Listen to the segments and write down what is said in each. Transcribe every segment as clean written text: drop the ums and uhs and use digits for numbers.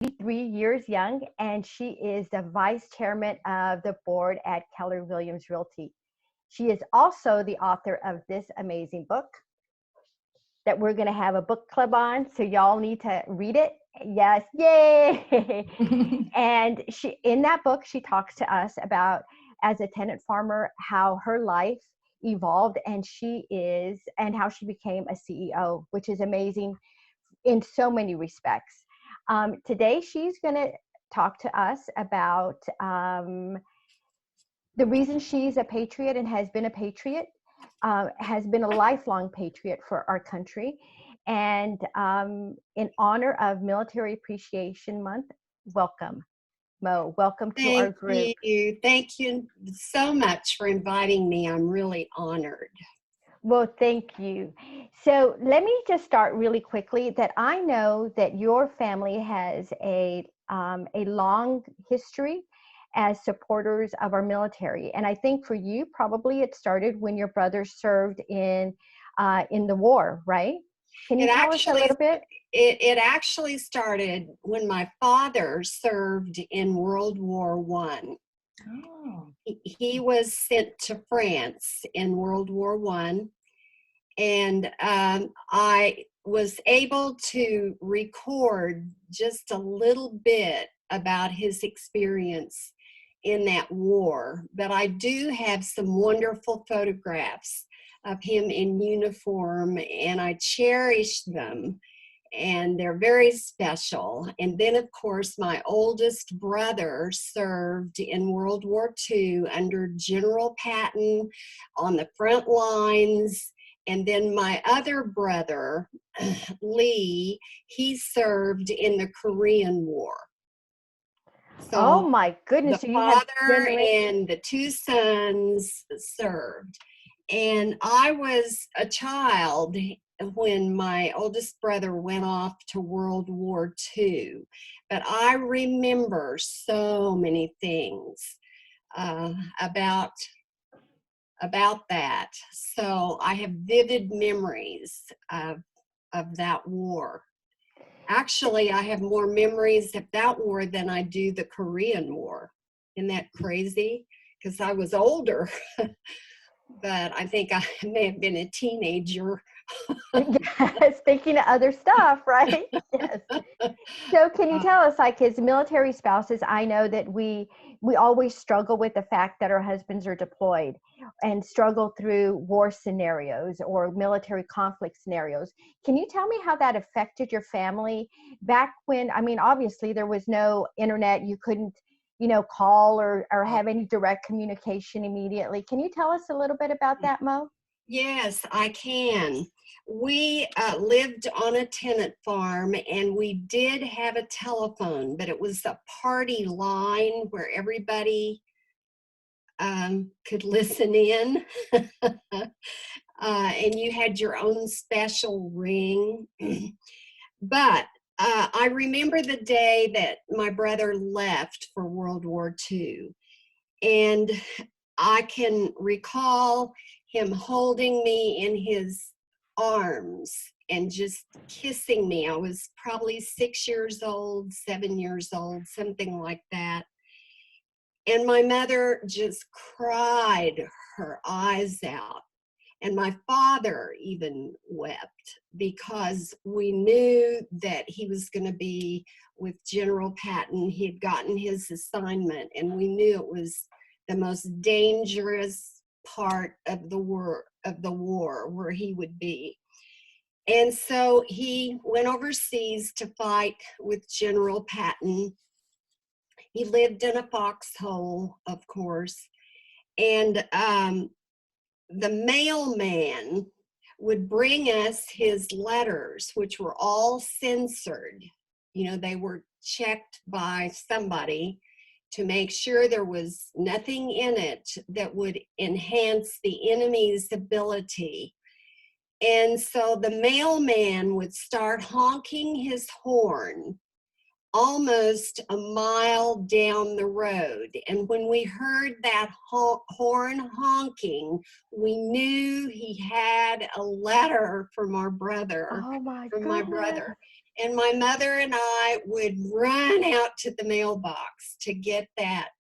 3 years young, and she is the vice chairman of the board at Keller Williams Realty. She is also the author of this amazing book that we're going to have a book club on. So y'all need to read it. Yes. Yay. And in that book, she talks to us about, as a tenant farmer, how her life evolved and how she became a CEO, which is amazing in so many respects. Today, she's going to talk to us about the reason she's a patriot and has been a patriot, has been a lifelong patriot for our country. And in honor of Military Appreciation Month, welcome, Mo. Welcome to our group. Thank you so much for inviting me. I'm really honored. Well, thank you. So let me just start really quickly that I know that your family has a long history as supporters of our military. And I think for you, probably it started when your brother served in the war, right? Can you tell us a little bit? It actually started when my father served in World War I. Oh. He was sent to France in World War I, and I was able to record just a little bit about his experience in that war. But I do have some wonderful photographs of him in uniform, and I cherish them, and they're very special. And then, of course, my oldest brother served in World War II under General Patton on the front lines. And then my other brother, Lee, he served in the Korean War. So oh my goodness! The father and the two sons served. And I was a child when my oldest brother went off to World War II. But I remember so many things about that. So I have vivid memories of that war. Actually, I have more memories of that war than I do the Korean War. Isn't that crazy? Because I was older. But I think I may have been a teenager. Yes, thinking of other stuff, right? Yes. So can you tell us, like, as military spouses, I know that we always struggle with the fact that our husbands are deployed and struggle through war scenarios or military conflict scenarios. Can you tell me how that affected your family back when, I mean, obviously there was no internet, you couldn't, call or have any direct communication immediately. Can you tell us a little bit about that, Mo? Yes, I can. We lived on a tenant farm, and we did have a telephone, but it was a party line where everybody could listen in. And you had your own special ring. But I remember the day that my brother left for World War II, and I can recall him holding me in his arms and just kissing me. I was probably 6 years old, 7 years old, something like that. And my mother just cried her eyes out. And my father even wept because we knew that he was going to be with General Patton. He had gotten his assignment, and we knew it was the most dangerous part of the war where he would be. And so he went overseas to fight with General Patton. He lived in a foxhole, of course. And the mailman would bring us his letters, which were all censored. They were checked by somebody to make sure there was nothing in it that would enhance the enemy's ability. And so the mailman would start honking his horn almost a mile down the road. And when we heard that horn honking, we knew he had a letter from our brother. Oh my from goodness. my brother. And my mother and I would run out to the mailbox to get that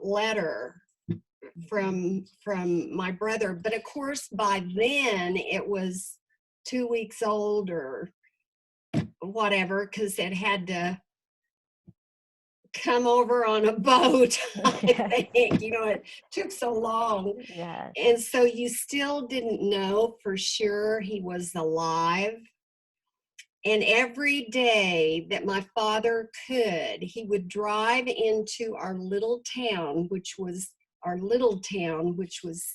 letter from my brother. But of course, by then it was 2 weeks old or whatever, because it had to come over on a boat. I think, it took so long. Yes. And so you still didn't know for sure he was alive. And every day that my father could, he would drive into our little town, which was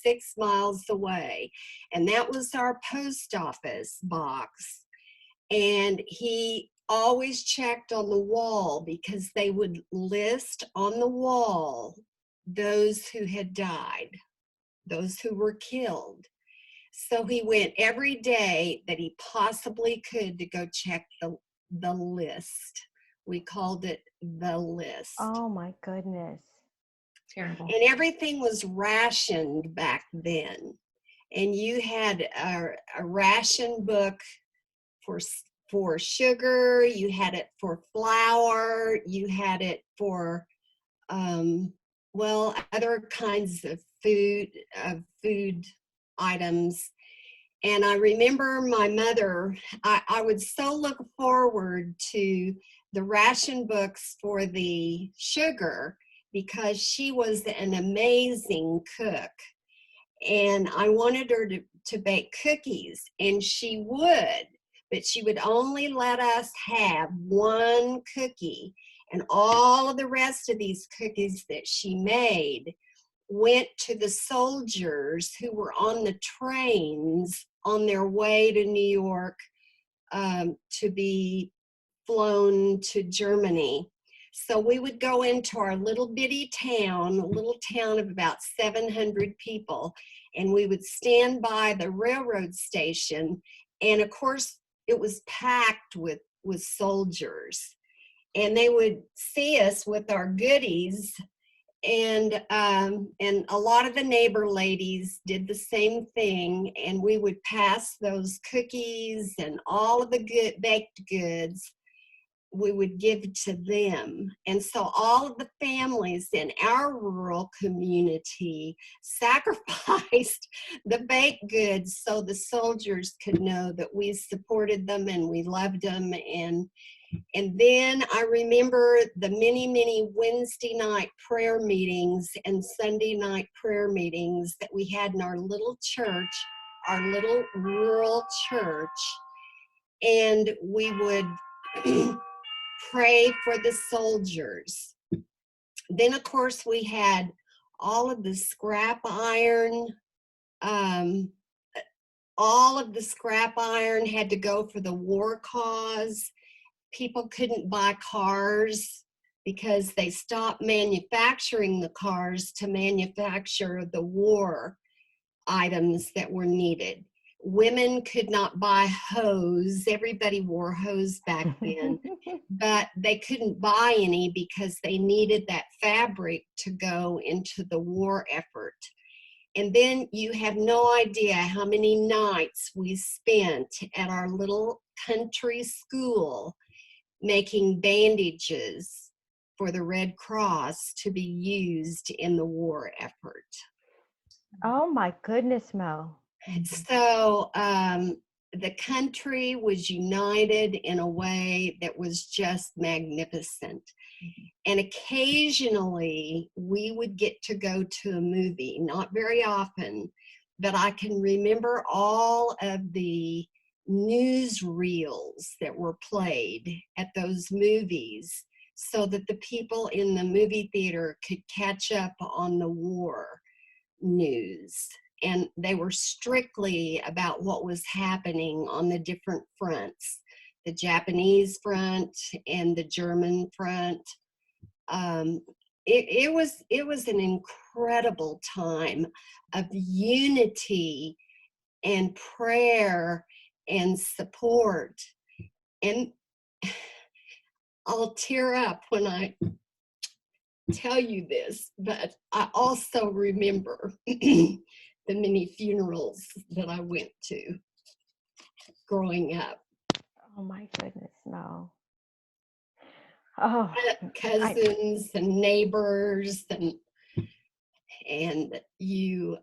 6 miles away. And that was our post office box. And he always checked on the wall, because they would list on the wall those who had died, those who were killed. So he went every day that he possibly could to go check the list. We called it the list. Oh my goodness. Terrible. And everything was rationed back then. And you had a ration book for sugar, you had it for flour, you had it for other kinds of food items. And I remember my mother, I would so look forward to the ration books for the sugar, because she was an amazing cook. And I wanted her to bake cookies, and she would, but she would only let us have one cookie. And all of the rest of these cookies that she made went to the soldiers who were on the trains on their way to New York to be flown to Germany. So we would go into our little bitty town, a little town of about 700 people, and we would stand by the railroad station. And of course, it was packed with soldiers. And they would see us with our goodies. And a lot of the neighbor ladies did the same thing. And we would pass those cookies and all of the baked goods, we would give to them. And so all of the families in our rural community sacrificed the baked goods so the soldiers could know that we supported them and we loved them. And then I remember the many, many Wednesday night prayer meetings and Sunday night prayer meetings that we had in our little church, our little rural church. And we would pray for the soldiers. Then, of course, we had all of the scrap iron. All of the scrap iron had to go for the war cause. People couldn't buy cars because they stopped manufacturing the cars to manufacture the war items that were needed. Women could not buy hose. Everybody wore hose back then, but they couldn't buy any because they needed that fabric to go into the war effort. And then you have no idea how many nights we spent at our little country school making bandages for the Red Cross to be used in the war effort. Oh my goodness, Mo. So the country was united in a way that was just magnificent. And occasionally we would get to go to a movie, not very often, but I can remember all of the newsreels that were played at those movies so that the people in the movie theater could catch up on the war news. And they were strictly about what was happening on the different fronts, the Japanese front and the German front. It was an incredible time of unity and prayer and support. And I'll tear up when I tell you this, but I also remember the many funerals that I went to growing up. Oh my goodness, no. Oh, I Cousins and neighbors, and you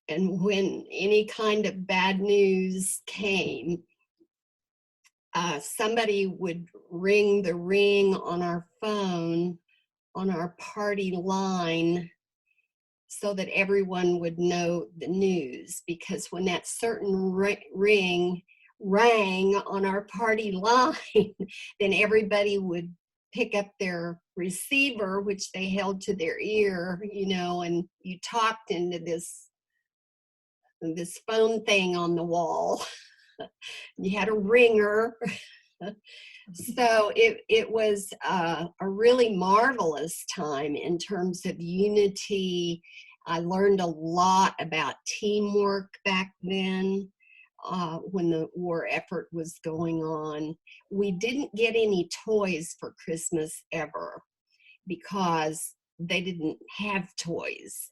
and when any kind of bad news came, somebody would ring the ring on our phone on our party line so that everyone would know the news, because when that certain ring rang on our party line, then everybody would pick up their receiver, which they held to their ear, and you talked into this phone thing on the wall. You had a ringer. So it was a really marvelous time in terms of unity. I learned a lot about teamwork back then when the war effort was going on. We didn't get any toys for Christmas ever because they didn't have toys.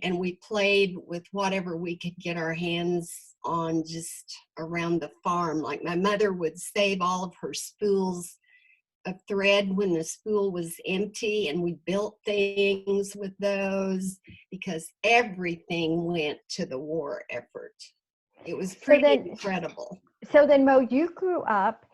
And we played with whatever we could get our hands on just around the farm. Like my mother would save all of her spools of thread when the spool was empty, and we built things with those because everything went to the war effort. It was pretty incredible. So then, Mo, you grew up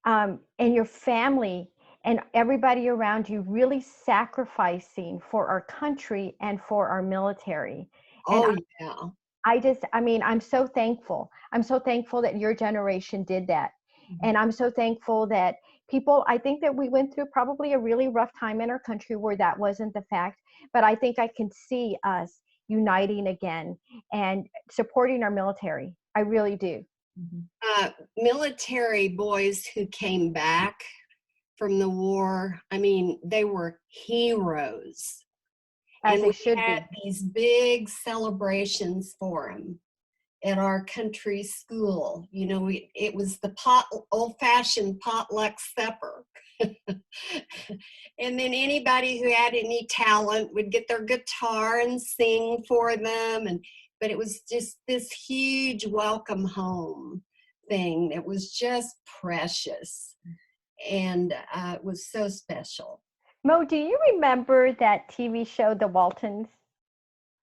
and your family and everybody around you really sacrificing for our country and for our military. Oh, And yeah. I'm so thankful. I'm so thankful that your generation did that. Mm-hmm. And I'm so thankful that I think that we went through probably a really rough time in our country where that wasn't the fact, but I think I can see us uniting again and supporting our military. I really do. Military boys who came back from the war, I mean, they were heroes. As and they should we had be. these big celebrations for them at our country school. It was the old-fashioned potluck supper. And then anybody who had any talent would get their guitar and sing for them. But it was just this huge welcome home thing that was just precious. And it was so special. Mo, do you remember that TV show, The Waltons?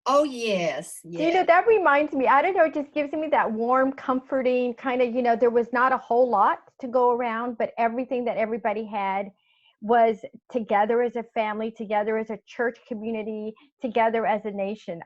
Oh, yes. That reminds me, I don't know, it just gives me that warm, comforting kind of, there was not a whole lot to go around, but everything that everybody had was together as a family, together as a church community, together as a nation.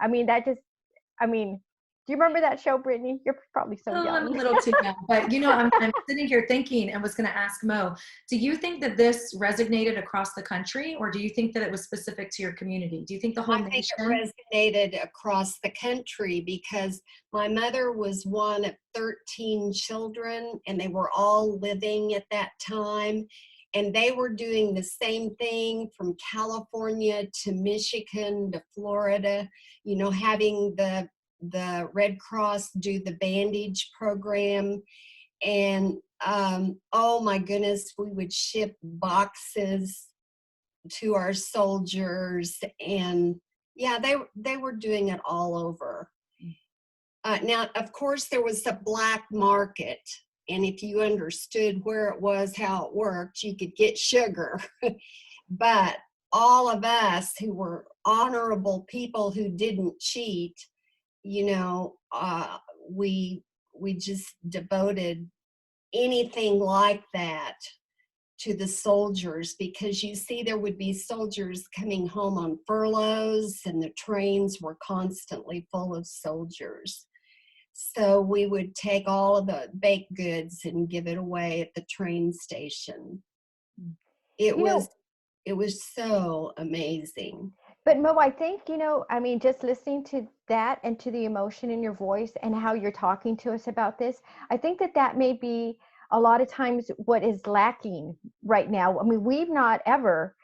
Do you remember that show, Brittany? You're probably so young. I'm a little too young, but I'm sitting here thinking and was going to ask Mo, do you think that this resonated across the country, or do you think that it was specific to your community? Do you think the whole nation? I think it resonated across the country because my mother was one of 13 children, and they were all living at that time. And they were doing the same thing from California to Michigan to Florida, having the Red Cross do the bandage program. And oh my goodness, we would ship boxes to our soldiers. And yeah, they were doing it all over. Now, of course, there was a black market. And if you understood where it was, how it worked, you could get sugar. But all of us who were honorable people who didn't cheat, we just devoted anything like that to the soldiers, because you see there would be soldiers coming home on furloughs and the trains were constantly full of soldiers. So we would take all of the baked goods and give it away at the train station. It was so amazing. But Mo, I think, just listening to that and to the emotion in your voice and how you're talking to us about this, I think that may be a lot of times what is lacking right now. I mean, we've not ever,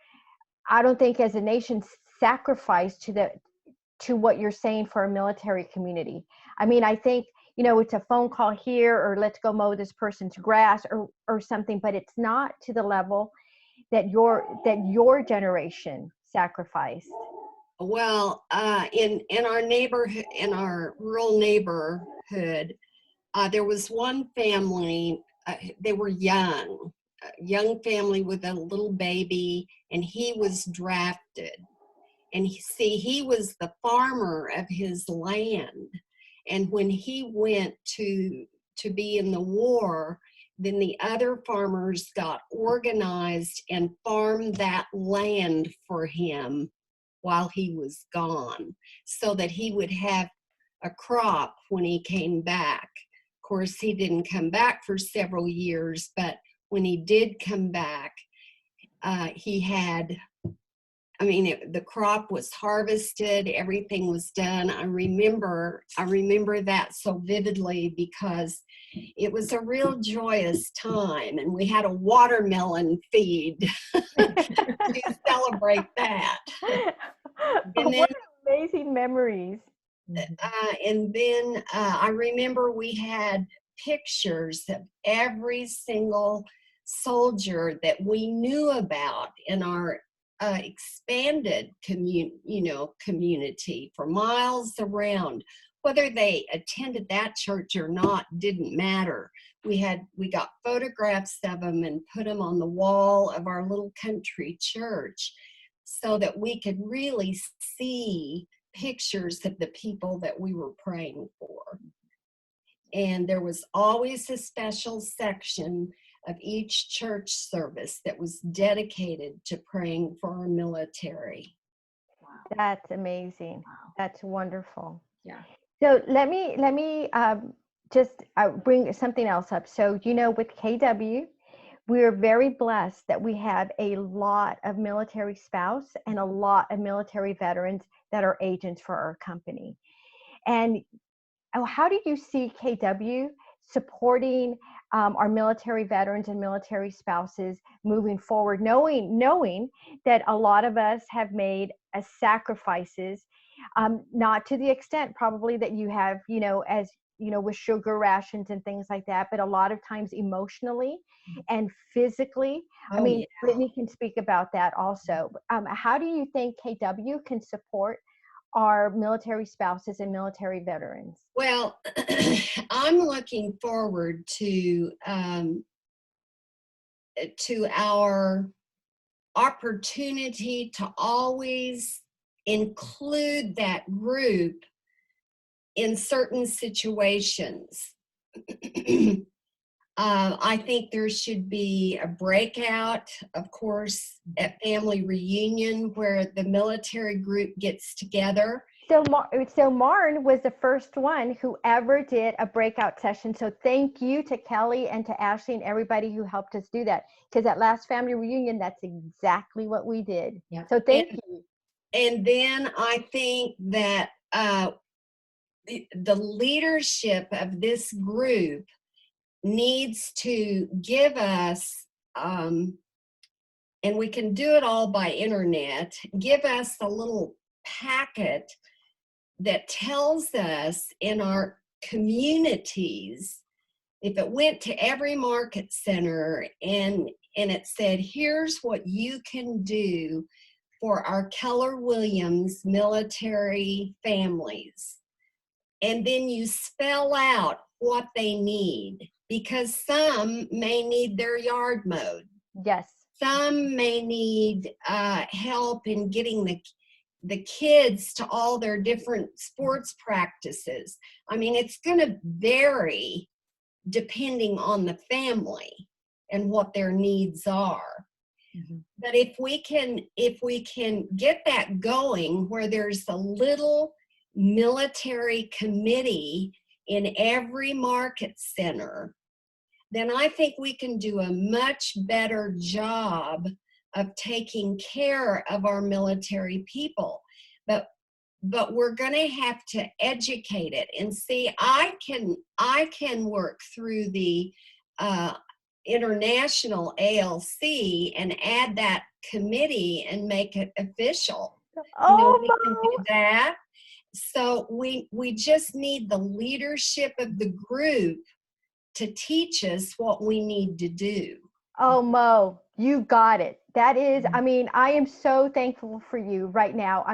I don't think as a nation, sacrificed to what you're saying for a military community. I mean, I think, it's a phone call here, or let's go mow this person's grass or something, but it's not to the level that your generation sacrificed. Well, in our neighborhood, in our rural neighborhood, there was one family, they were young, a young family with a little baby, and he was drafted. And he was the farmer of his land. And when he went to be in the war, then the other farmers got organized and farmed that land for him while he was gone, so that he would have a crop when he came back. Of course, he didn't come back for several years, but when he did come back, he had, the crop was harvested, everything was done. I remember that so vividly because it was a real joyous time, and we had a watermelon feed to celebrate that. And then, what amazing memories. and then I remember we had pictures of every single soldier that we knew about in our expanded community for miles around. Whether they attended that church or not didn't matter. We got photographs of them and put them on the wall of our little country church so that we could really see pictures of the people that we were praying for. And there was always a special section of each church service that was dedicated to praying for our military. That's amazing. Wow. That's wonderful. Yeah. So let me just bring something else up. So, with KW, we're very blessed that we have a lot of military spouse and a lot of military veterans that are agents for our company. And how do you see KW supporting our military veterans and military spouses moving forward, knowing that a lot of us have made sacrifices, not to the extent probably that you have, as with sugar rations and things like that, but a lot of times emotionally and physically. Yeah. Brittany can speak about that also. How do you think KW can support our military spouses and military veterans? Well, I'm looking forward to our opportunity to always include that group in certain situations. I think there should be a breakout, of course, at family reunion where the military group gets together. So Marn was the first one who ever did a breakout session. So thank you to Kelly and to Ashley and everybody who helped us do that. Because at last family reunion, that's exactly what we did. Yeah. So thank you. And then I think that the leadership of this group needs to give us, and we can do it all by internet, give us a little packet that tells us in our communities, if it went to every market center and it said, here's what you can do for our Keller Williams military families. And then you spell out what they need, because some may need their yard mowed. Yes. Some may need help in getting the kids to all their different sports practices. It's going to vary depending on the family and what their needs are. Mm-hmm. But if we can get that going where there's a little military committee in every market center, then I think we can do a much better job of taking care of our military people. But we're going to have to educate it. And see, I can work through the international ALC and add that committee and make it official. We can do that. So we just need the leadership of the group to teach us what we need to do. Oh, Mo, you got it. That is, I am so thankful for you right now.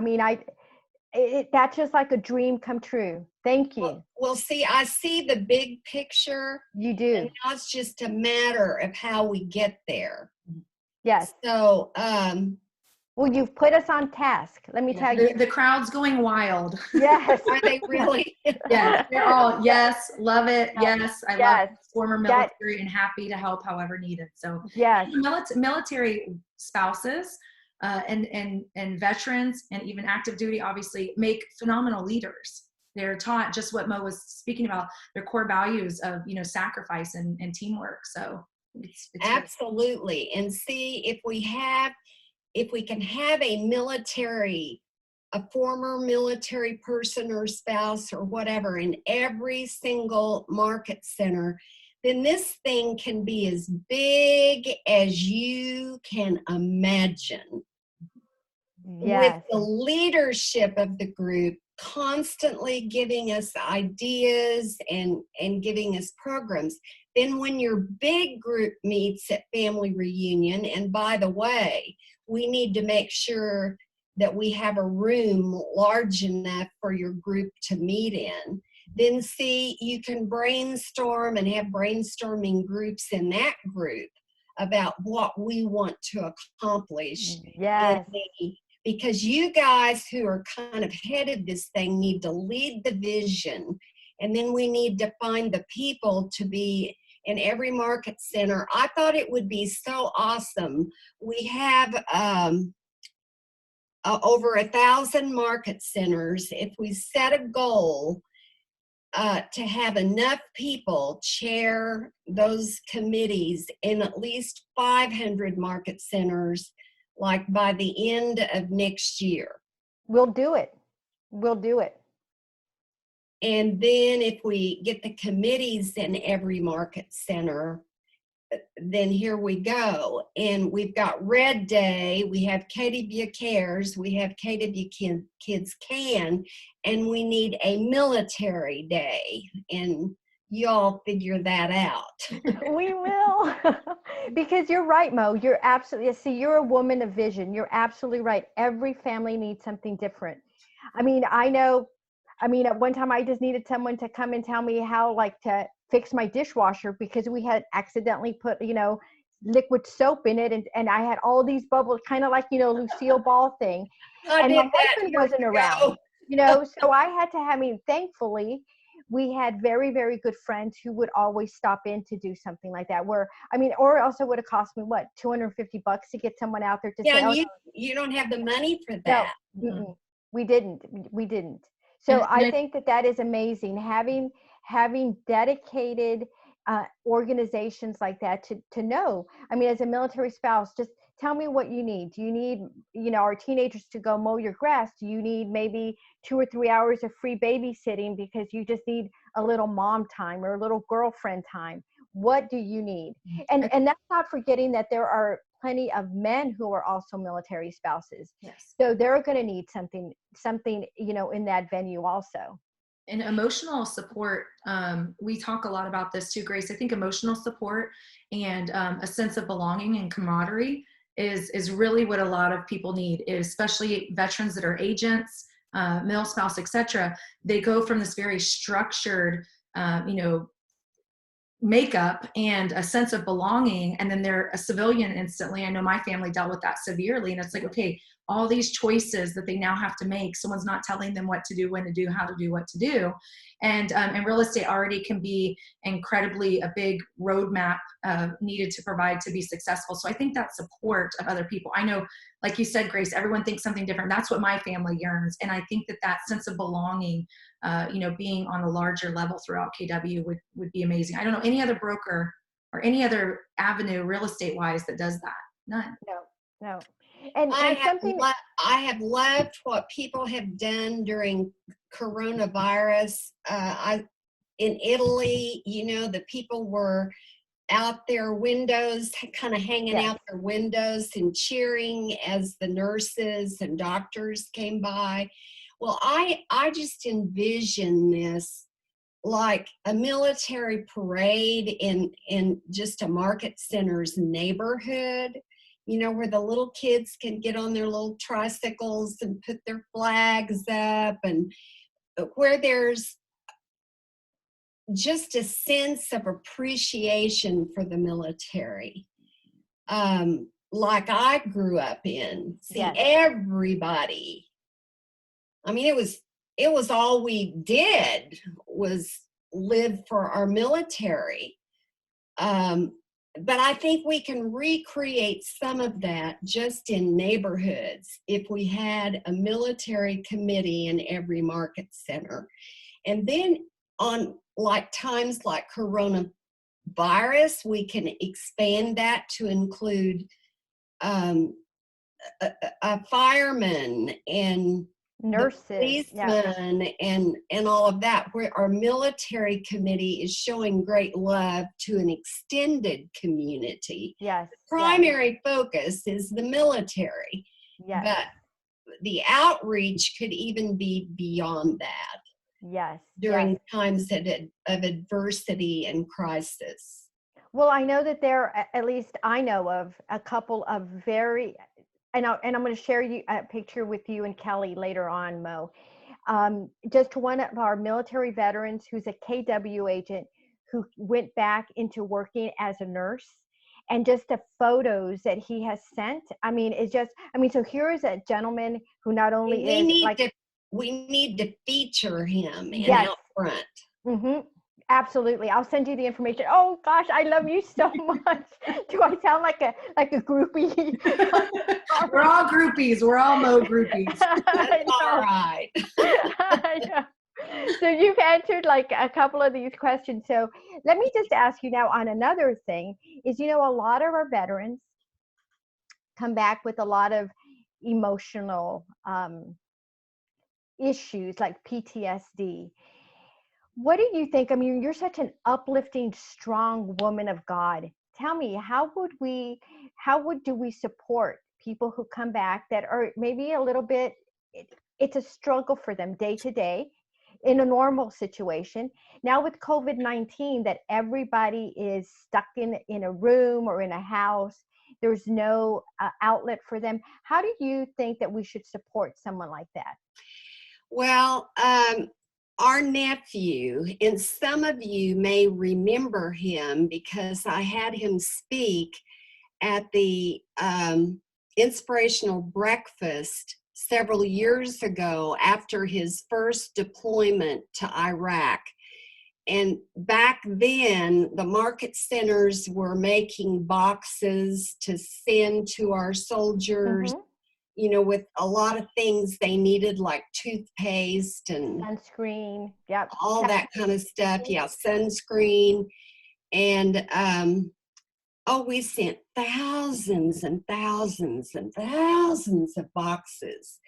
That's just like a dream come true. Thank you. Well, see, I see the big picture. You do. And now it's just a matter of how we get there. Yes. So, well, you've put us on task. Let me tell you. The crowd's going wild. Yes. are they really? Yes, they're all, yes, love it. Yes, I love former military and happy to help however needed. So yes, military spouses and veterans and even active duty obviously make phenomenal leaders. They're taught just what Mo was speaking about, their core values of, you know, sacrifice and teamwork. So it's absolutely. And see, if we can have a former military person or spouse or whatever in every single market center, then this thing can be as big as you can imagine. yes. With the leadership of the group constantly giving us ideas and giving us programs. Then when your big group meets at family reunion, and by the way, we need to make sure that we have a room large enough for your group to meet in, then see, you can brainstorm and have brainstorming groups in that group about what we want to accomplish. Yes. Because you guys who are kind of headed this thing need to lead the vision, and then we need to find the people to be in every market center. I thought it would be so awesome. We have over 1,000 market centers. If we set a goal to have enough people chair those committees in at least 500 market centers, like by the end of next year. We'll do it. We'll do it. And then if we get the committees in every market center, then here we go. And we've got Red Day, we have KW Cares, we have KW Kids Can, and we need a military day. And y'all figure that out. We will. Because you're right, Mo. You're absolutely, see, you're a woman of vision. You're absolutely right. Every family needs something different. I mean, at one time I just needed someone to come and tell me how, like, to fix my dishwasher because we had accidentally put, liquid soap in it. And I had all these bubbles, kind of like, Lucille Ball thing. And my husband wasn't around, so I had to thankfully, we had very, very good friends who would always stop in to do something like that or else it would have cost me $250 to get someone out there to say, and you don't have the money for that. No, we didn't. So I think that is amazing. Having dedicated organizations like that to know, as a military spouse, just tell me what you need. Do you need, our teenagers to go mow your grass? Do you need maybe 2 or 3 hours of free babysitting because you just need a little mom time or a little girlfriend time? What do you need? And that's not forgetting that there are plenty of men who are also military spouses. Yes. So they're going to need something, in that venue also. And emotional support, we talk a lot about this too, Grace. I think emotional support and a sense of belonging and camaraderie is really what a lot of people need, especially veterans that are agents, male spouse, etc. They go from this very structured, makeup and a sense of belonging, and then they're a civilian instantly. I know my family dealt with that severely, and it's like, okay, all these choices that they now have to make, someone's not telling them what to do, when to do, how to do, what to do. And real estate already can be incredibly a big roadmap needed to provide to be successful. So I think that support of other people, I know, like you said, Grace, everyone thinks something different. That's what my family yearns. And I think that sense of belonging, being on a larger level throughout KW would be amazing. I don't know any other broker or any other avenue real estate wise that does that. None. No. And I have loved what people have done during coronavirus. In Italy, the people were out their windows, kind of hanging out their windows and cheering as the nurses and doctors came by. Well, I just envision this like a military parade in just a market center's neighborhood. where the little kids can get on their little tricycles and put their flags up, and where there's just a sense of appreciation for the military. Like I grew up in. See, Yes. everybody. I mean, it was all we did was live for our military. But I think we can recreate some of that just in neighborhoods if we had a military committee in every market center. And then on times like coronavirus, we can expand that to include a fireman and Nurses, policemen and all of that, where our military committee is showing great love to an extended community. Yes. The primary focus is the military, Yes. but the outreach could even be beyond that. Yes. During times of adversity and crisis. Well, I know that at least I know of a couple of very, and I'm going to share a picture with you and Kelly later on, Mo. Just one of our military veterans who's a KW agent who went back into working as a nurse, and just the photos that he has sent. I mean, so here is a gentleman who not only we need to feature him out front. Mm-hmm. Absolutely. I'll send you the information. Oh gosh, I love you so much. Do I sound like a groupie? We're all groupies. We're all Mo groupies. That's all right. I know. So you've answered like a couple of these questions. So let me just ask you now on another thing is, a lot of our veterans come back with a lot of emotional issues like PTSD. What do you think? I mean, you're such an uplifting, strong woman of God. Tell me, how do we support people who come back that are maybe a little bit, it's a struggle for them day to day in a normal situation. Now with COVID-19, that everybody is stuck in a room or in a house, there's no outlet for them. How do you think that we should support someone like that? Well, our nephew, and some of you may remember him because I had him speak at the inspirational breakfast several years ago after his first deployment to Iraq. And back then, the market centers were making boxes to send to our soldiers. Mm-hmm. With a lot of things they needed, like toothpaste and sunscreen, all that kind of stuff. Yeah, sunscreen. And we sent thousands and thousands and thousands of boxes.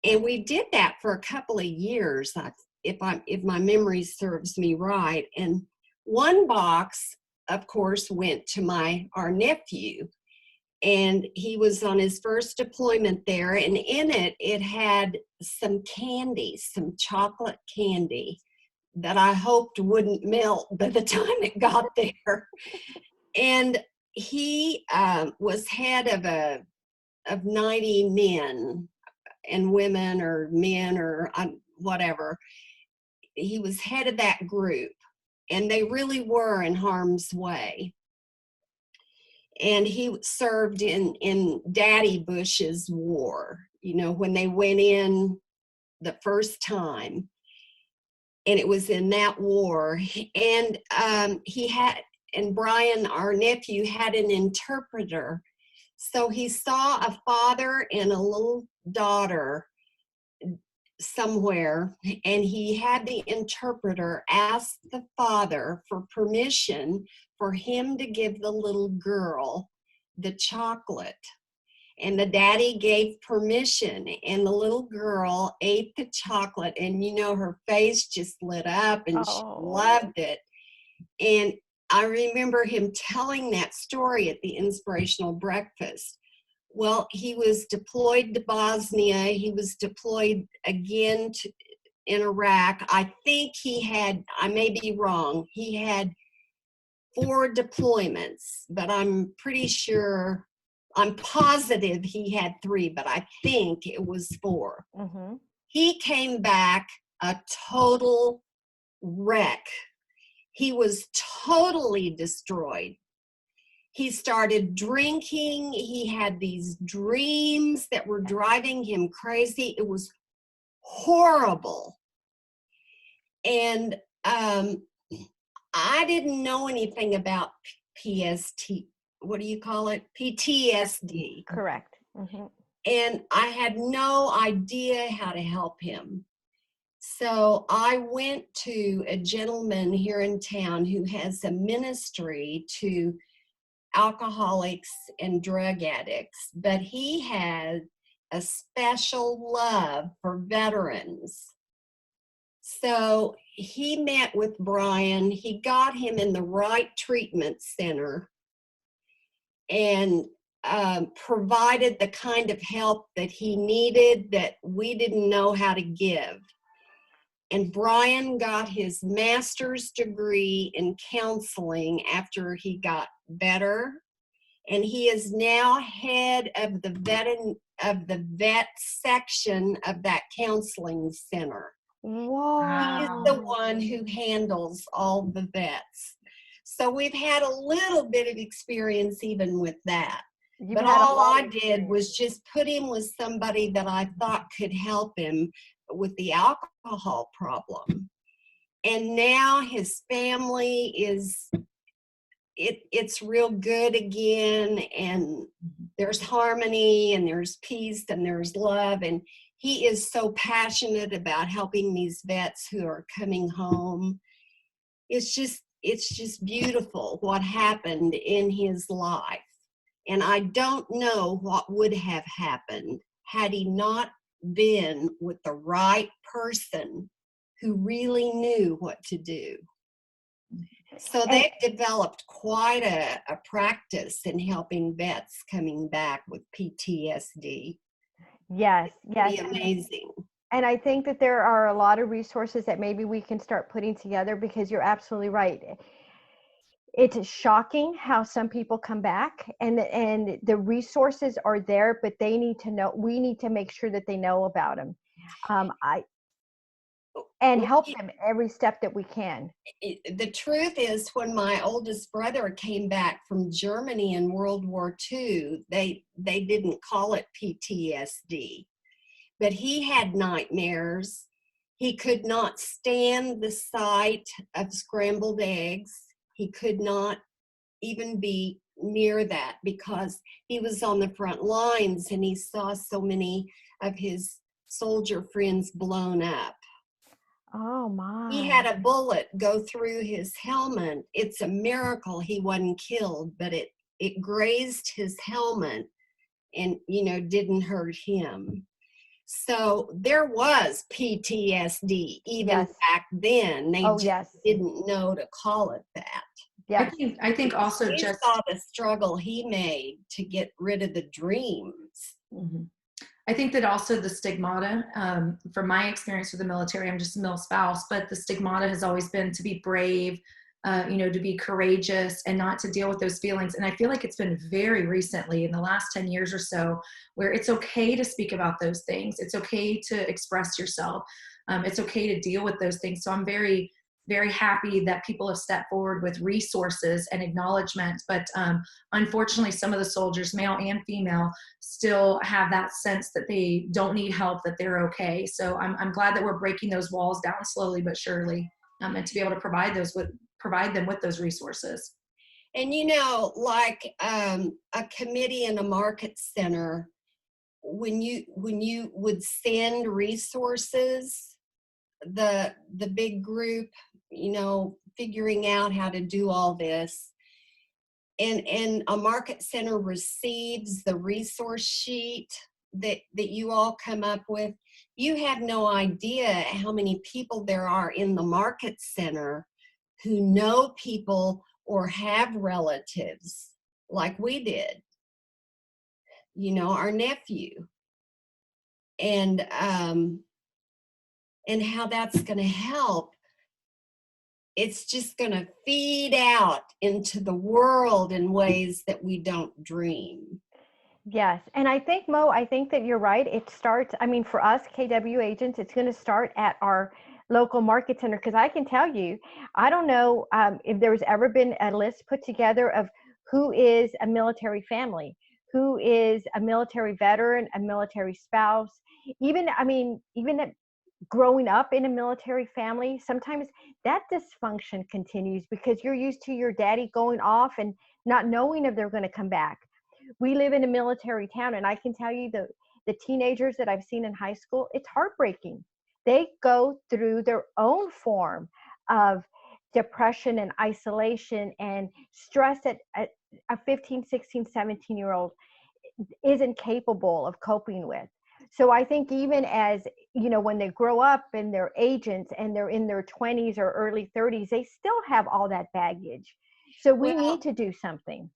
And we did that for a couple of years, if my memory serves me right. And one box, of course, went to our nephew. And he was on his first deployment there, and in it had some candy, some chocolate candy that I hoped wouldn't melt by the time it got there. And he was head of 90 men and women or men or whatever. He was head of that group, and they really were in harm's way. And he served in Daddy Bush's war, when they went in the first time. And it was in that war. And and Brian, our nephew, had an interpreter. So he saw a father and a little daughter somewhere, and he had the interpreter ask the father for permission for him to give the little girl the chocolate. And the daddy gave permission, and the little girl ate the chocolate, and her face just lit up, and she loved it. And I remember him telling that story at the inspirational breakfast. Well, he was deployed to Bosnia. He was deployed again in Iraq. I think I may be wrong, he had 4 deployments, but I'm pretty sure I'm positive he had 3, but I think it was 4. Mm-hmm. He came back a total wreck. He was totally destroyed. He started drinking. He had these dreams that were driving him crazy. It was horrible. And I didn't know anything about PST. What do you call it? PTSD. Correct. Mm-hmm. And I had no idea how to help him. So I went to a gentleman here in town who has a ministry to alcoholics and drug addicts, but he had a special love for veterans. So he met with Brian. He got him in the right treatment center and provided the kind of help that he needed that we didn't know how to give. And Brian got his master's degree in counseling after he got better. And he is now head of the vet section of that counseling center. Whoa. He is the one who handles all the vets. So we've had a little bit of experience even with that. You've But had a all lot I of did experience. was just put him with somebody that I thought could help him with the alcohol problem. And now his family is, it's real good again, and there's harmony and there's peace and there's love. And he is so passionate about helping these vets who are coming home. It's just beautiful what happened in his life. And I don't know what would have happened had he not been with the right person who really knew what to do. So they've developed quite a practice in helping vets coming back with PTSD. Yes, yes. Pretty amazing. And I think that there are a lot of resources that maybe we can start putting together, because you're absolutely right. It's shocking how some people come back, and the resources are there, but they need to know. We need to make sure that they know about them, and help them every step that we can. The truth is, when my oldest brother came back from Germany in World War II, they didn't call it PTSD, but he had nightmares. He could not stand the sight of scrambled eggs. He could not even be near that because he was on the front lines and he saw so many of his soldier friends blown up. Oh my. He had a bullet go through his helmet. It's a miracle he wasn't killed, but it grazed his helmet and, didn't hurt him. So there was PTSD even back then. They just didn't know to call it that. Yeah. I think also we saw the struggle he made to get rid of the dreams. Mm-hmm. I think that also the stigmata, from my experience with the military, I'm just a mil spouse, but the stigmata has always been to be brave, to be courageous and not to deal with those feelings. And I feel like it's been very recently in the last 10 years or so where it's okay to speak about those things. It's okay to express yourself. It's okay to deal with those things. So I'm very, very happy that people have stepped forward with resources and acknowledgement. But unfortunately, some of the soldiers, male and female, still have that sense that they don't need help, that they're okay. So I'm glad that we're breaking those walls down slowly but surely, and to be able to provide them with those resources. And like a committee in a market center, when you would send resources, the big group, figuring out how to do all this, and a market center receives the resource sheet that you all come up with, you have no idea how many people there are in the market center who know people or have relatives like we did, our nephew, and how that's going to help. It's just going to feed out into the world in ways that we don't dream. Yes. And I think, Mo, I think that you're right. It starts, I mean, for us KW agents, it's going to start at our local market center. Because I can tell you, I don't know if there's ever been a list put together of who is a military family, who is a military veteran, a military spouse. Even, I mean, even growing up in a military family, sometimes that dysfunction continues because you're used to your daddy going off and not knowing if they're going to come back. We live in a military town, and I can tell you the teenagers that I've seen in high school, it's heartbreaking. They go through their own form of depression and isolation and stress that a 15, 16, 17-year-old isn't capable of coping with. So I think even as, you know, when they grow up and they're agents and they're in their 20s or early 30s, they still have all that baggage. So we Well, need to do something.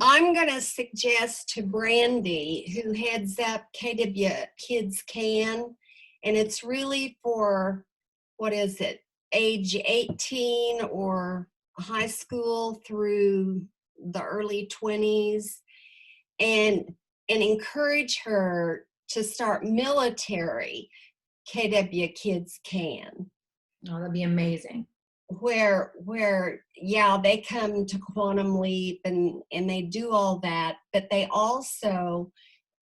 I'm going to suggest to Brandy, who heads up KW Kids Can, and it's really for, what is it, age 18 or high school through the early 20s, and encourage her to start military KW Kids Can, Oh, that'd be amazing. where yeah, they come to Quantum Leap and they do all that, but they also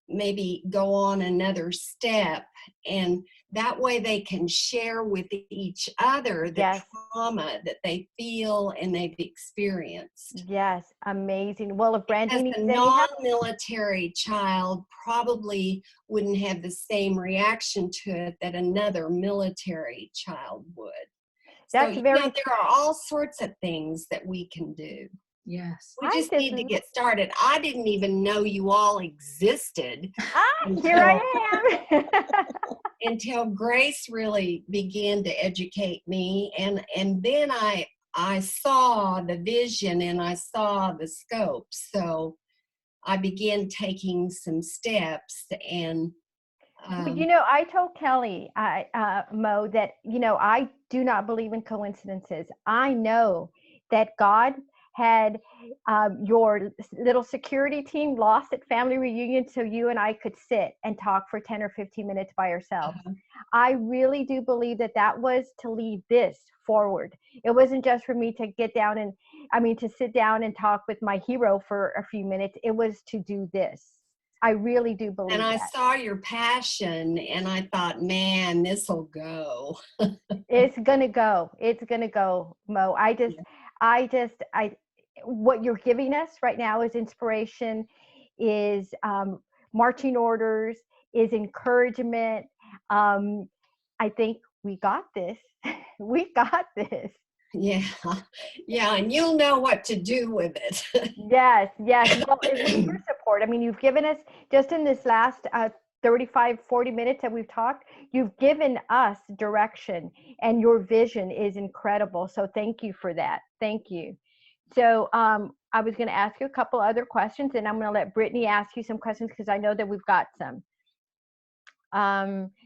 maybe go on another step, and that way they can share with each other the Yes. trauma that they feel and they've experienced. Yes, amazing. Well, if Brandy As needs a any help, non-military child probably wouldn't have the same reaction to it that another military child would. So, that's you very know, there are all sorts of things that we can do. Yes. We I just just need to get started. I didn't even know you all existed here until, I am. until Grace really began to educate me. And then I saw the vision and I saw the scope. So I began taking some steps, and Well, you know, I told Kelly, Mo, that, you know, I do not believe in coincidences. I know that God had your little security team lost at family reunion so you and I could sit and talk for 10 or 15 minutes by ourselves. I really do believe that that was to lead this forward. It wasn't just for me to get down and, I mean, to sit down and talk with my hero for a few minutes. It was to do this. I really do believe and I that. saw your passion, and I thought, man, this will go. It's gonna go. It's gonna go, Mo. I what you're giving us right now is inspiration, is marching orders, is encouragement. I think we got this. We got this. Yeah, yeah, and you'll know what to do with it. Yes, yes. Well, it was your support. I mean, you've given us just in this last 35, 40 minutes that we've talked, you've given us direction, and your vision is incredible. So thank you for that. Thank you. So I was going to ask you a couple other questions, and I'm going to let Brittany ask you some questions because I know that we've got some.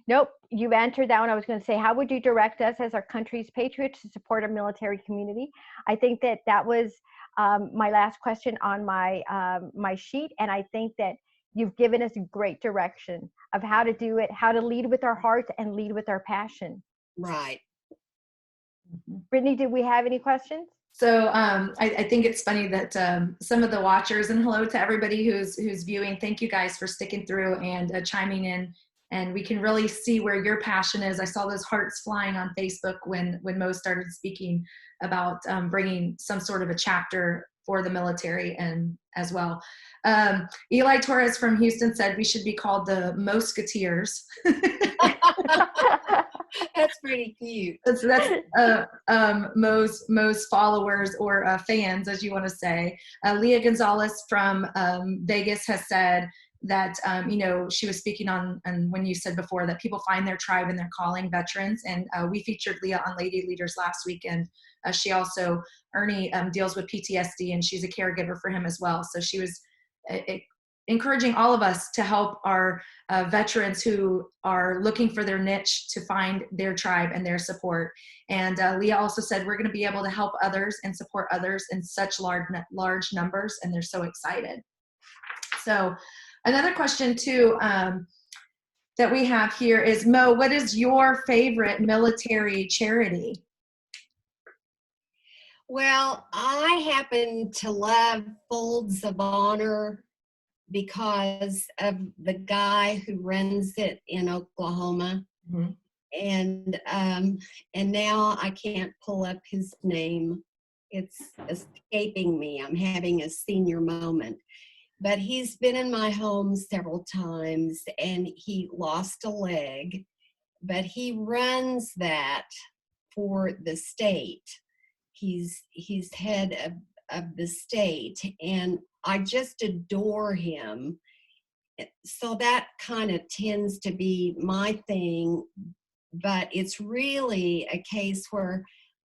Nope, you've answered that one. I was going to say, how would you direct us as our country's patriots to support our military community? I think that that was my last question on my my sheet, and I think that you've given us great direction of how to do it, how to lead with our heart and lead with our passion. Right. Brittany, did we have any questions? So I think it's funny that some of the watchers, and hello to everybody who's viewing, thank you guys for sticking through and chiming in. And we can really see where your passion is. I saw those hearts flying on Facebook when Mo started speaking about bringing some sort of a chapter for the military and as well. Eli Torres from Houston said we should be called the Mosketeers. That's pretty cute. That's Mo's followers or fans, as you want to say. Leah Gonzalez from Vegas has said that, you know, she was speaking on, and when you said before that people find their tribe and their calling, veterans, and we featured Leah on Lady Leaders last week, and she also, Ernie deals with PTSD, and she's a caregiver for him as well. So she was encouraging all of us to help our veterans who are looking for their niche to find their tribe and their support. And Leah also said we're going to be able to help others and support others in such large numbers, and they're so excited. So Another question too that we have here is, Mo, what is your favorite military charity? Well, I happen to love Folds of Honor because of the guy who runs it in Oklahoma. Mm-hmm. And now I can't pull up his name. It's escaping me. I'm having a senior moment. But he's been in my home several times, and he lost a leg, but he runs that for the state. He's head of the state, and I just adore him. So that kind of tends to be my thing, but it's really a case where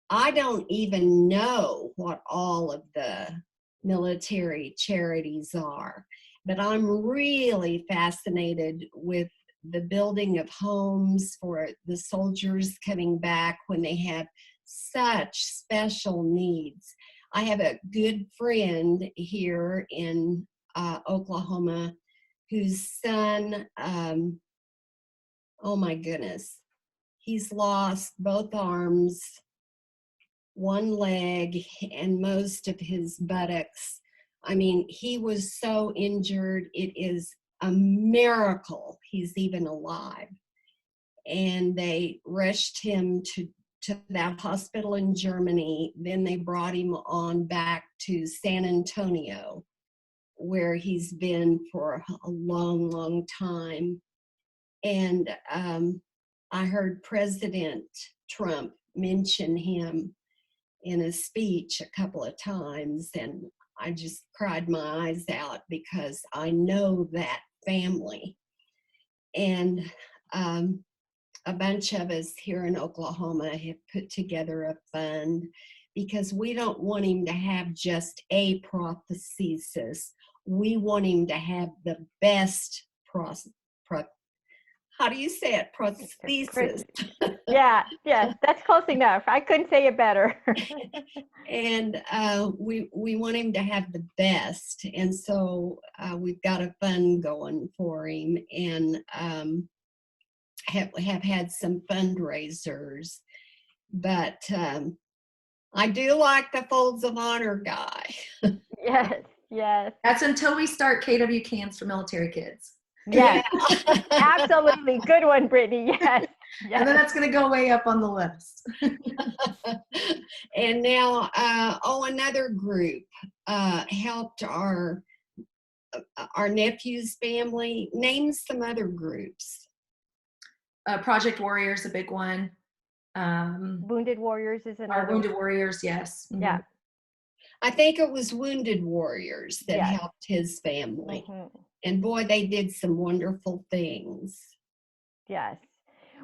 I don't even know what all of the military charities are, but I'm really fascinated with the building of homes for the soldiers coming back when they have such special needs. I have a good friend here in Oklahoma whose son, oh my goodness, he's lost both arms, one leg, and most of his buttocks. I mean, he was so injured. It is a miracle he's even alive. And they rushed him to that hospital in Germany. Then they brought him on back to San Antonio, where he's been for a long, long time. And I heard President Trump mention him in a speech a couple of times, and I just cried my eyes out because I know that family. And a bunch of us here in Oklahoma have put together a fund because we don't want him to have just a prosthesis. We want him to have the best how do you say it? Prosthesis. Yeah, that's close enough. I couldn't say it better. And we want him to have the best. And so we've got a fund going for him, and have had some fundraisers. But I do like the Folds of Honor guy. Yes. That's until we start KW Cans for military kids. Yes, yeah. Absolutely. Good one, Brittany. Yes. And then that's going to go way up on the list. And now, another group helped our nephew's family. Name some other groups. Project Warriors, a big one. Wounded Warriors is another. Our Wounded Warriors, yes. Mm-hmm. Yeah. I think it was Wounded Warriors that helped his family. Mm-hmm. And boy, they did some wonderful things. Yes.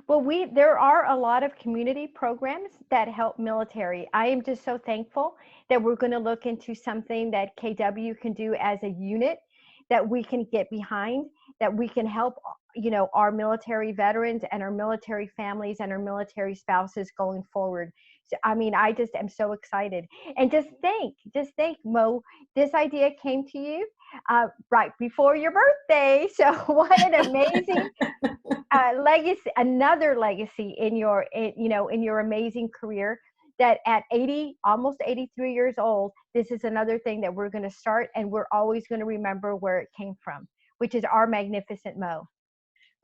Well, there are a lot of community programs that help military. I am just so thankful that we're going to look into something that KW can do as a unit that we can get behind, that we can help, our military veterans and our military families and our military spouses going forward. So, I mean, I just am so excited. And just think, Mo, this idea came to you right before your birthday. So what an amazing legacy, another legacy in your amazing career, that at 80, almost 83 years old, this is another thing that we're going to start, and we're always going to remember where it came from, which is our magnificent Mo.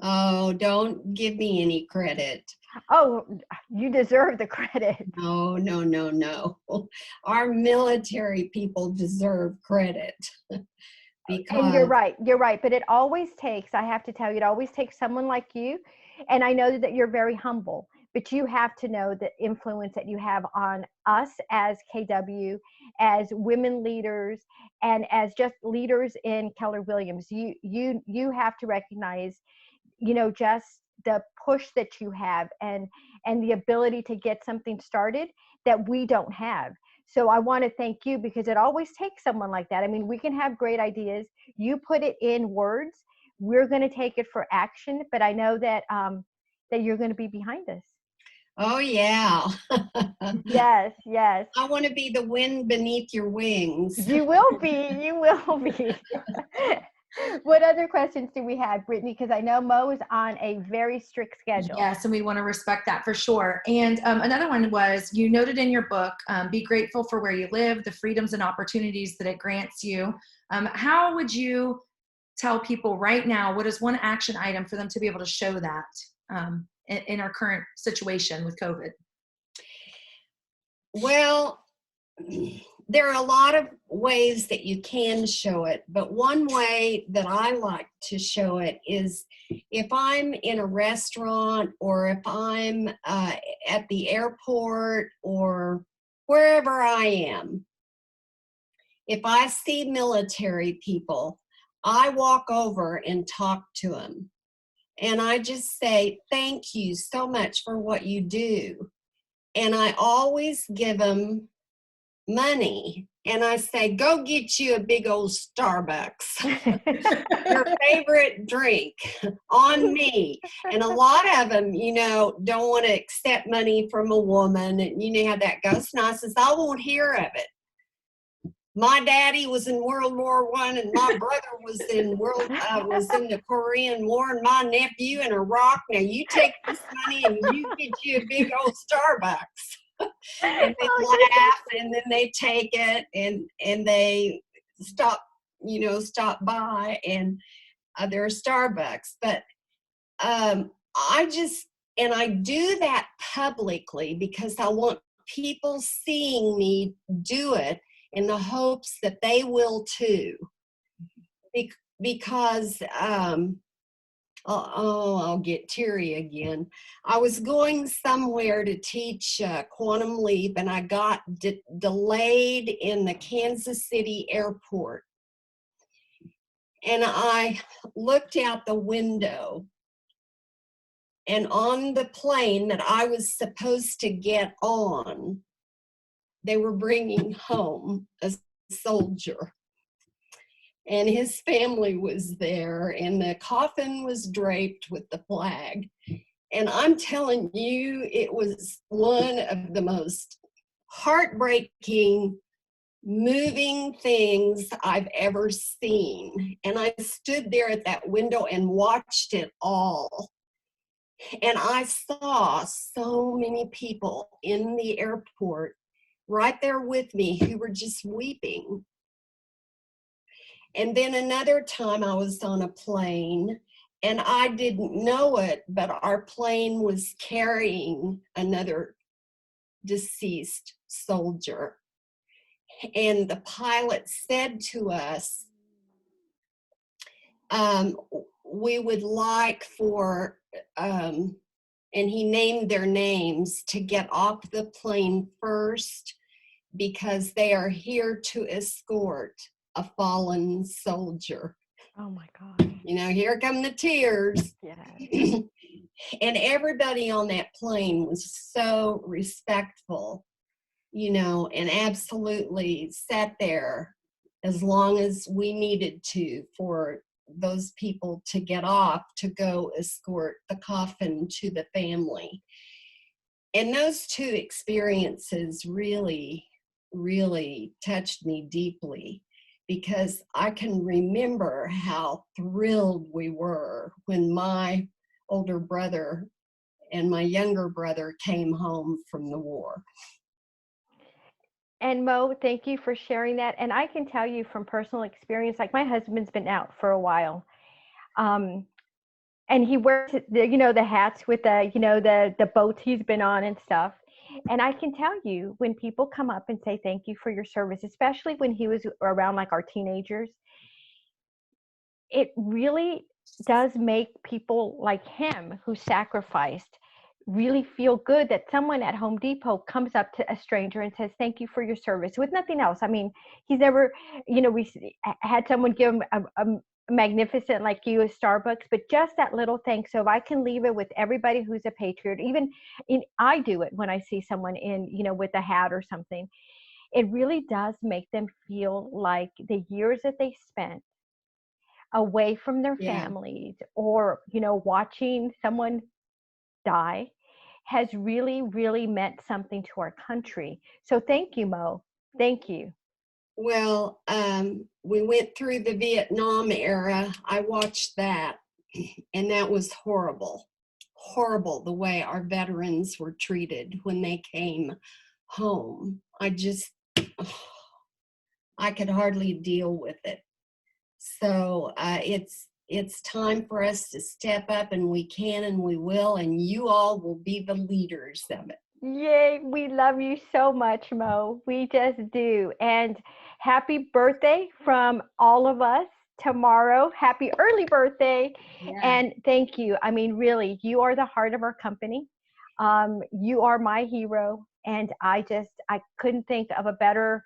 Oh, don't give me any credit. Oh, you deserve the credit. No. Our military people deserve credit. Because... And you're right. But it always takes, I have to tell you, it always takes someone like you. And I know that you're very humble, but you have to know the influence that you have on us as KW, as women leaders, and as just leaders in Keller Williams. You have to recognize, just the push that you have and the ability to get something started that we don't have. So I want to thank you, because it always takes someone like that. I mean, we can have great ideas. You put it in words. We're going to take it for action. But I know that that you're going to be behind us. Oh, yeah. Yes. I want to be the wind beneath your wings. You will be. What other questions do we have, Brittany? Because I know Mo is on a very strict schedule. Yes, and we want to respect that for sure. And another one was, you noted in your book, be grateful for where you live, the freedoms and opportunities that it grants you. How would you tell people right now, what is one action item for them to be able to show that in our current situation with COVID? Well, there are a lot of ways that you can show it, but one way that I like to show it is if I'm in a restaurant or if I'm at the airport or wherever I am. If I see military people, I walk over and talk to them. And I just say, thank you so much for what you do. And I always give them money. And I say, go get you a big old Starbucks, your favorite drink on me. And a lot of them, don't want to accept money from a woman. And you know how that goes. And I says, I won't hear of it. My daddy was in World War I, and my brother was in the Korean War, and my nephew in Iraq. Now you take this money and you get you a big old Starbucks, and they laugh, and then they take it, and they stop by, and their Starbucks. But I do that publicly because I want people seeing me do it, in the hopes that they will too. Because, I'll get teary again. I was going somewhere to teach quantum leap, and I got delayed in the Kansas City airport. And I looked out the window, and on the plane that I was supposed to get on, they were bringing home a soldier, and his family was there, and the coffin was draped with the flag. And I'm telling you, it was one of the most heartbreaking, moving things I've ever seen. And I stood there at that window and watched it all. And I saw so many people in the airport right there with me who were just weeping. And then another time I was on a plane, and I didn't know it, but our plane was carrying another deceased soldier. And the pilot said to us, we would like for, and he named their names, to get off the plane first, because they are here to escort a fallen soldier. Oh my God. Here come the tears. Yeah. And everybody on that plane was so respectful, and absolutely sat there as long as we needed to for those people to get off to go escort the coffin to the family. And those two experiences really, really touched me deeply, because I can remember how thrilled we were when my older brother and my younger brother came home from the war. And Mo, thank you for sharing that. And I can tell you from personal experience, like my husband's been out for a while. And he wears the hats with the boats he's been on and stuff. And I can tell you, when people come up and say thank you for your service, especially when he was around like our teenagers, it really does make people like him who sacrificed really feel good that someone at Home Depot comes up to a stranger and says, thank you for your service, with nothing else. I mean, he's never, we had someone give him a magnificent, like you, a Starbucks, but just that little thanks. So if I can leave it with everybody who's a patriot, I do it when I see someone in, with a hat or something, it really does make them feel like the years that they spent away from their families, or, watching someone die, has really, really meant something to our country. So thank you, Mo. Thank you. Well, we went through the Vietnam era. I watched that, and that was horrible. Horrible the way our veterans were treated when they came home. I could hardly deal with it. So it's time for us to step up, and we can and we will, and you all will be the leaders of it. Yay, we love you so much, Mo. We just do. And happy birthday from all of us tomorrow. Happy early birthday. Yeah. And thank you. I mean, really, you are the heart of our company. You are my hero. And I couldn't think of a better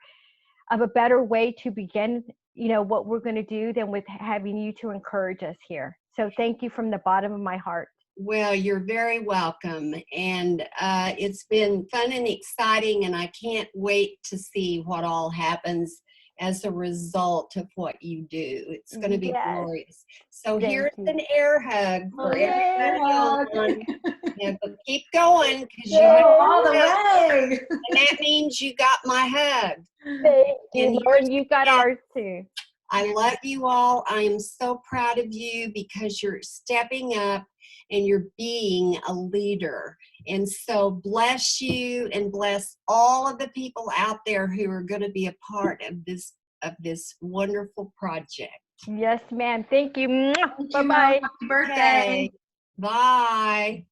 way to begin, what we're going to do than with having you to encourage us here. So thank you from the bottom of my heart. Well, you're very welcome. And it's been fun and exciting, and I can't wait to see what all happens as a result of what you do. It's going to be glorious. So here's an air hug for everybody on. Yeah, but keep going, because you all the way. And that means you got my hug. Thank you, and you got ours too. I love you all. I am so proud of you because you're stepping up and you're being a leader. And so bless you, and bless all of the people out there who are going to be a part of this wonderful project. Yes, ma'am. Thank you. Thank you, Bye-bye. Happy birthday. Okay. Bye.